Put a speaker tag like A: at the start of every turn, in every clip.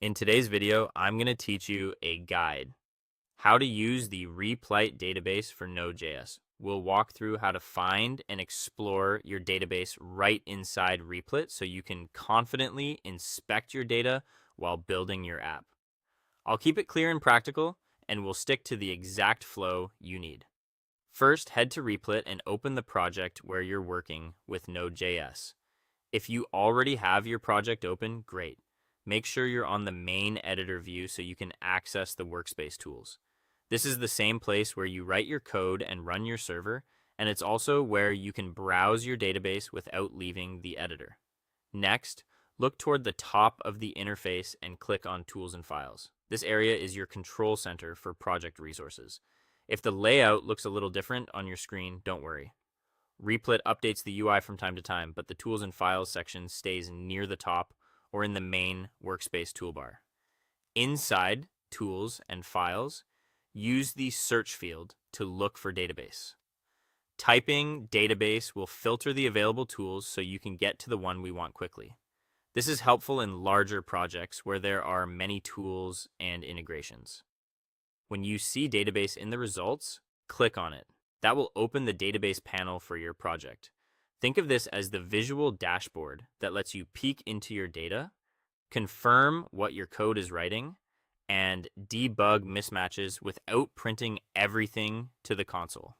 A: In today's video, I'm going to teach you a guide, how to use the Replit database for Node.js. We'll walk through how to find and explore your database right inside Replit so you can confidently inspect your data while building your app. I'll keep it clear and practical, and we'll stick to the exact flow you need. First, head to Replit and open the project where you're working with Node.js. If you already have your project open, great. Make sure you're on the main editor view so you can access the workspace tools. This is the same place where you write your code and run your server, and it's also where you can browse your database without leaving the editor. Next, look toward the top of the interface and click on Tools and Files. This area is your control center for project resources. If the layout looks a little different on your screen, don't worry. Replit updates the UI from time to time, but the Tools and Files section stays near the top or in the main workspace toolbar. Inside Tools and Files, use the search field to look for database. Typing database will filter the available tools so you can get to the one we want quickly. This is helpful in larger projects where there are many tools and integrations. When you see database in the results, click on it. That will open the database panel for your project. Think of this as the visual dashboard that lets you peek into your data, confirm what your code is writing, and debug mismatches without printing everything to the console.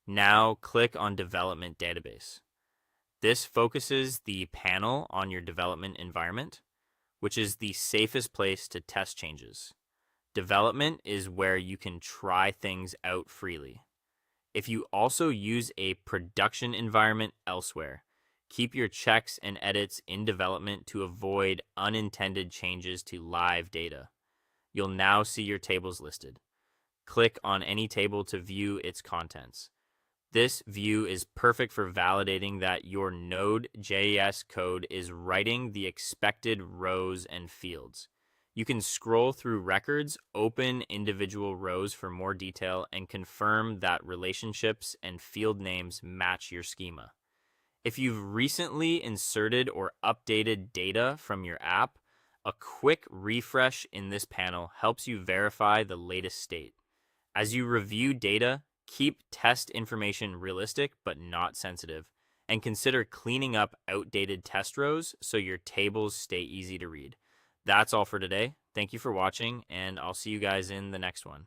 A: Now click on Development Database. This focuses the panel on your development environment, which is the safest place to test changes. Development is where you can try things out freely. If you also use a production environment elsewhere, keep your checks and edits in development to avoid unintended changes to live data. You'll now see your tables listed. Click on any table to view its contents. This view is perfect for validating that your Node.js code is writing the expected rows and fields. You can scroll through records, open individual rows for more detail, and confirm that relationships and field names match your schema. If you've recently inserted or updated data from your app, a quick refresh in this panel helps you verify the latest state. As you review data, keep test information realistic but not sensitive, and consider cleaning up outdated test rows so your tables stay easy to read. That's all for today. Thank you for watching, and I'll see you guys in the next one.